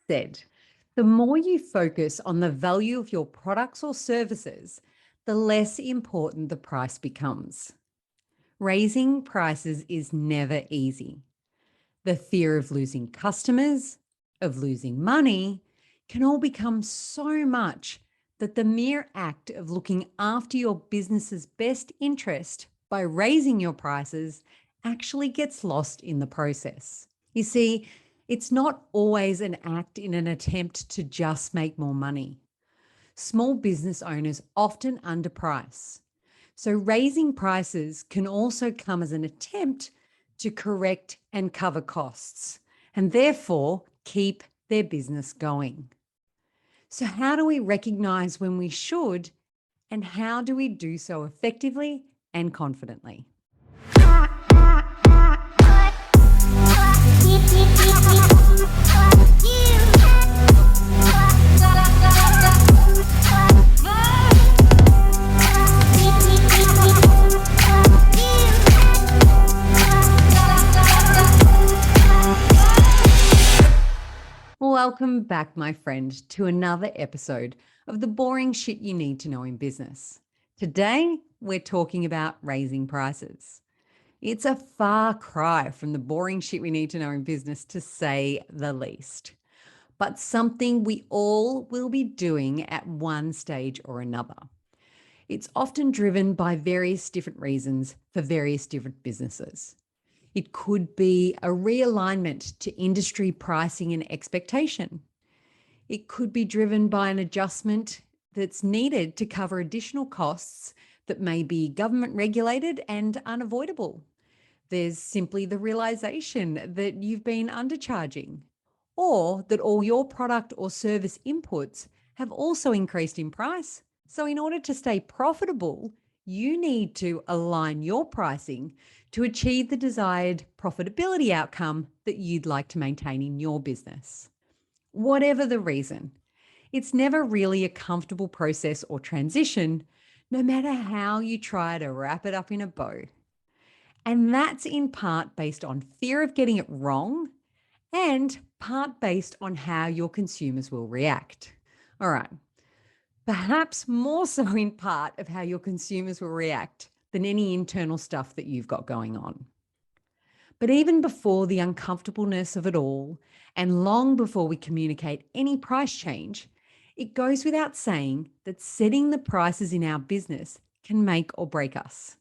said, the more you focus on the value of your products or services, the less important the price becomes. Raising prices is never easy. The fear of losing customers, of losing money, can all become so much that the mere act of looking after your business's best interest by raising your prices actually gets lost in the process. You see, it's not always an act in an attempt to just make more money. Small business owners often underprice. So raising prices can also come as an attempt to correct and cover costs, and therefore keep their business going. So how do we recognize when we should, and how do we do so effectively and confidently? Welcome back, my friend, to another episode of the boring shit you need to know in business. Today, we're talking about raising prices. It's a far cry from the boring shit we need to know in business, to say the least, but something we all will be doing at one stage or another. It's often driven by various different reasons for various different businesses. It could be a realignment to industry pricing and expectation. It could be driven by an adjustment that's needed to cover additional costs that may be government regulated and unavoidable. There's simply the realization that you've been undercharging, or that all your product or service inputs have also increased in price. So in order to stay profitable, you need to align your pricing to achieve the desired profitability outcome that you'd like to maintain in your business. Whatever the reason, it's never really a comfortable process or transition, no matter how you try to wrap it up in a bow. And that's in part based on fear of getting it wrong, and part based on how your consumers will react. All right. Perhaps more so in part of how your consumers will react than any internal stuff that you've got going on. But even before the uncomfortableness of it all, and long before we communicate any price change, it goes without saying that setting the prices in our business can make or break us.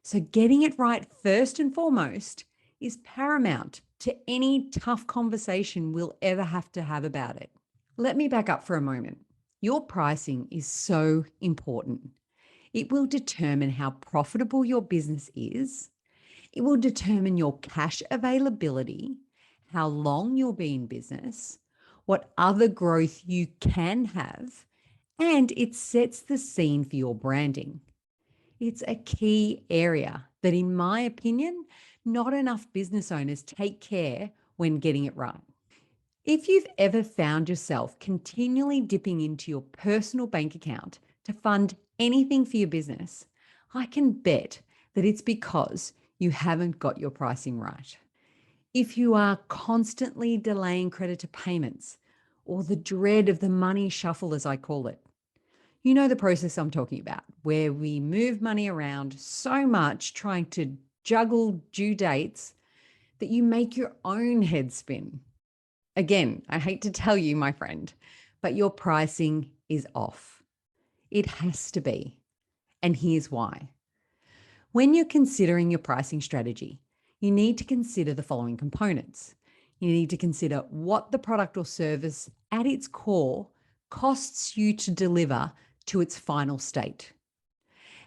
So getting it right first and foremost is paramount to any tough conversation we'll ever have to have about it. Let me back up for a moment. Your pricing is so important. It will determine how profitable your business is. It will determine your cash availability, how long you'll be in business, what other growth you can have, and it sets the scene for your branding. It's a key area that, in my opinion, not enough business owners take care when getting it right. If you've ever found yourself continually dipping into your personal bank account to fund anything for your business, I can bet that it's because you haven't got your pricing right. If you are constantly delaying creditor payments, or the dread of the money shuffle, as I call it, you know the process I'm talking about, where we move money around so much trying to juggle due dates that you make your own head spin. Again, I hate to tell you, my friend, but your pricing is off. It has to be. And here's why. When you're considering your pricing strategy, you need to consider the following components. You need to consider what the product or service at its core costs you to deliver to its final state.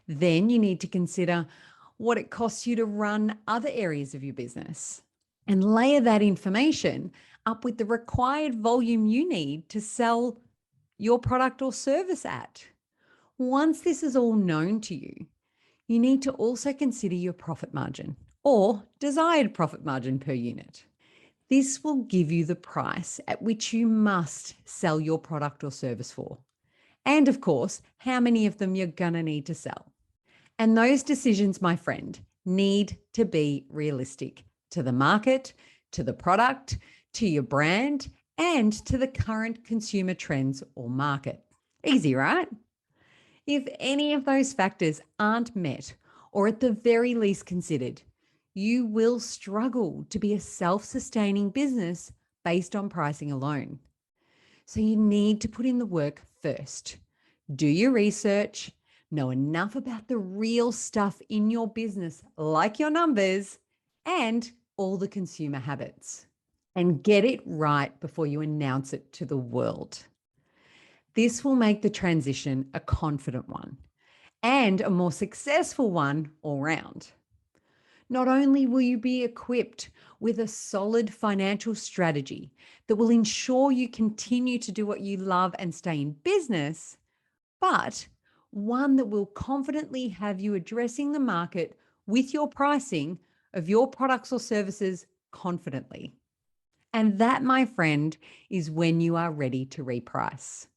Then you need to consider what it costs you to run other areas of your business, and layer that information up with the required volume you need to sell your product or service at. Once this is all known to you, you need to also consider your profit margin, or desired profit margin per unit. This will give you the price at which you must sell your product or service for. And of course, how many of them you're gonna need to sell. And those decisions, my friend, need to be realistic to the market, to the product, to your brand, and to the current consumer trends or market. Easy, right? If any of those factors aren't met or at the very least considered, you will struggle to be a self-sustaining business based on pricing alone. So you need to put in the work first. Do your research, know enough about the real stuff in your business, like your numbers and all the consumer habits, and get it right before you announce it to the world. This will make the transition a confident one and a more successful one all round. Not only will you be equipped with a solid financial strategy that will ensure you continue to do what you love and stay in business, but one that will confidently have you addressing the market with your pricing of your products or services confidently. And that, my friend, is when you are ready to reprice.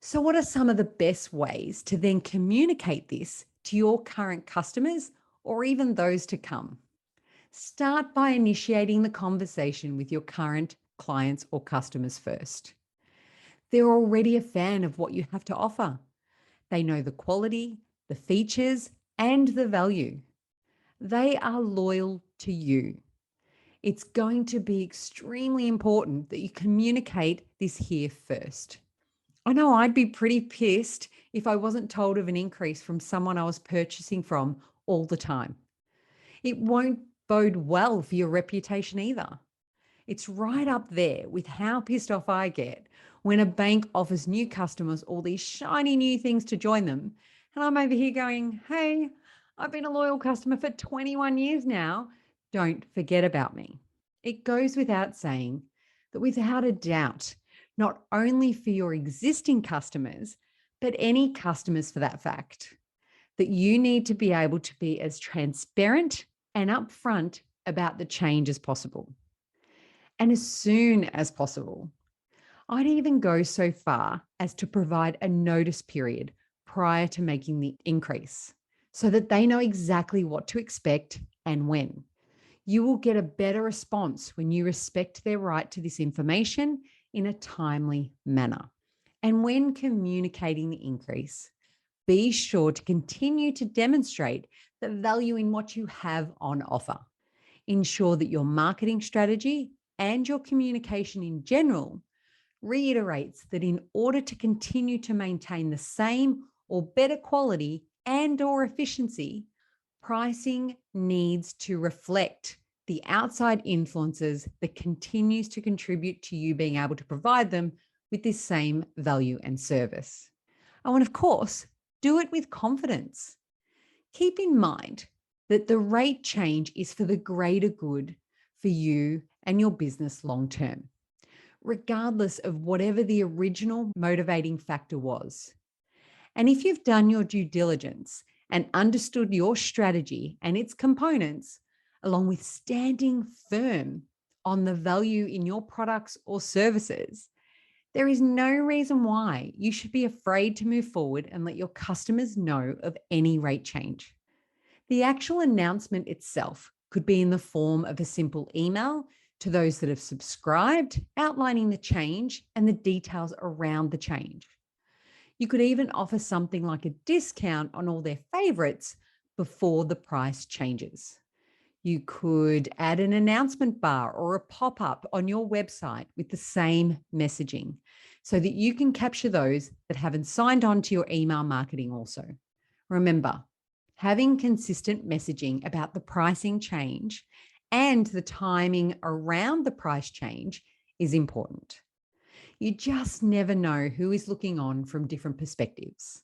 So, what are some of the best ways to then communicate this to your current customers or even those to come? Start by initiating the conversation with your current clients or customers first. They're already a fan of what you have to offer. They know the quality, the features, and the value. They are loyal to you. It's going to be extremely important that you communicate this here first. I know I'd be pretty pissed if I wasn't told of an increase from someone I was purchasing from all the time. It won't bode well for your reputation either. It's right up there with how pissed off I get when a bank offers new customers all these shiny new things to join them. And I'm over here going, hey, I've been a loyal customer for 21 years now. Don't forget about me. It goes without saying that without a doubt, not only for your existing customers, but any customers for that fact, that you need to be able to be as transparent and upfront about the change as possible. And as soon as possible. I'd even go so far as to provide a notice period prior to making the increase so that they know exactly what to expect and when. You will get a better response when you respect their right to this information in a timely manner. And when communicating the increase, be sure to continue to demonstrate the value in what you have on offer. Ensure that your marketing strategy and your communication in general reiterates that in order to continue to maintain the same or better quality and or efficiency, pricing needs to reflect the outside influences that continues to contribute to you being able to provide them with this same value and service. Oh, and of course, do it with confidence. Keep in mind that the rate change is for the greater good for you and your business long term, regardless of whatever the original motivating factor was. And if you've done your due diligence and understood your strategy and its components, along with standing firm on the value in your products or services, there is no reason why you should be afraid to move forward and let your customers know of any rate change. The actual announcement itself could be in the form of a simple email to those that have subscribed, outlining the change and the details around the change. You could even offer something like a discount on all their favorites before the price changes. You could add an announcement bar or a pop-up on your website with the same messaging so that you can capture those that haven't signed on to your email marketing also. Remember, having consistent messaging about the pricing change and the timing around the price change is important. You just never know who is looking on from different perspectives.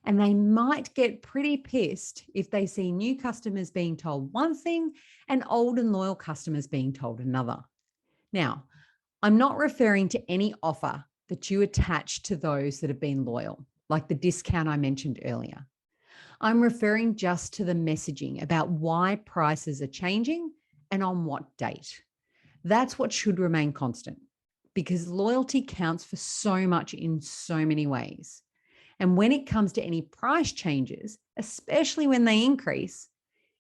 And they might get pretty pissed if they see new customers being told one thing and old and loyal customers being told another. Now, I'm not referring to any offer that you attach to those that have been loyal, like the discount I mentioned earlier. I'm referring just to the messaging about why prices are changing and on what date. That's what should remain constant, because loyalty counts for so much in so many ways. And when it comes to any price changes, especially when they increase,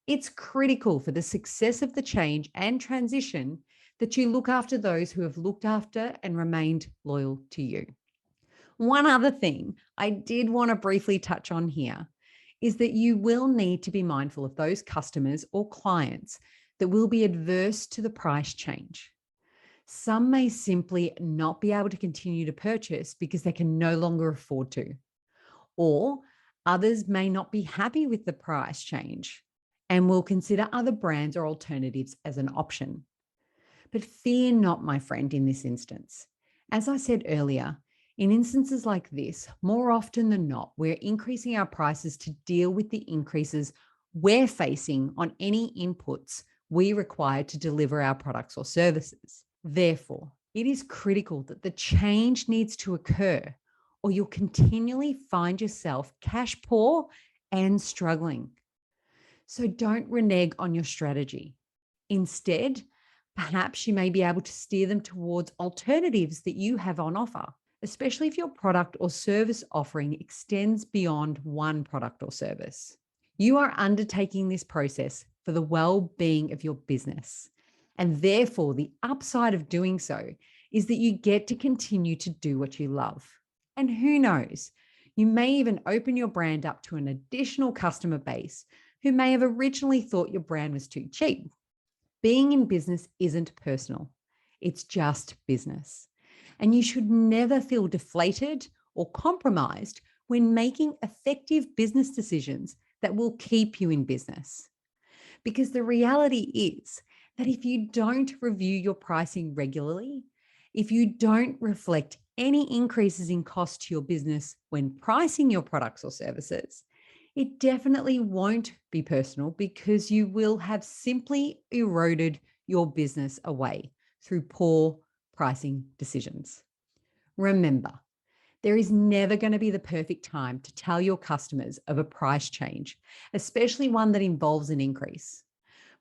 it's critical for the success of the change and transition that you look after those who have looked after and remained loyal to you. One other thing I did want to briefly touch on here is that you will need to be mindful of those customers or clients that will be adverse to the price change. Some may simply not be able to continue to purchase because they can no longer afford to, or others may not be happy with the price change and will consider other brands or alternatives as an option. But fear not, my friend, in this instance. As I said earlier, in instances like this, more often than not, we're increasing our prices to deal with the increases we're facing on any inputs we require to deliver our products or services. Therefore, it is critical that the change needs to occur, or you'll continually find yourself cash poor and struggling. So don't renege on your strategy. Instead, perhaps you may be able to steer them towards alternatives that you have on offer, especially if your product or service offering extends beyond one product or service. You are undertaking this process for the well-being of your business. And therefore, the upside of doing so is that you get to continue to do what you love. And who knows, you may even open your brand up to an additional customer base who may have originally thought your brand was too cheap. Being in business isn't personal. It's just business. And you should never feel deflated or compromised when making effective business decisions that will keep you in business. Because the reality is that if you don't review your pricing regularly, if you don't reflect any increases in cost to your business when pricing your products or services, it definitely won't be personal because you will have simply eroded your business away through poor pricing decisions. Remember, there is never going to be the perfect time to tell your customers of a price change, especially one that involves an increase.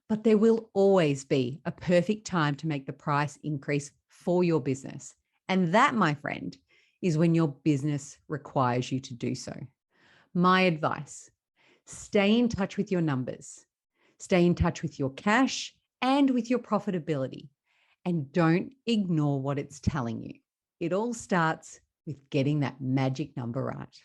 But there will always be a perfect time to make the price increase for your business. And that, my friend, is when your business requires you to do so. My advice: stay in touch with your numbers, stay in touch with your cash and with your profitability, and don't ignore what it's telling you. It all starts with getting that magic number right.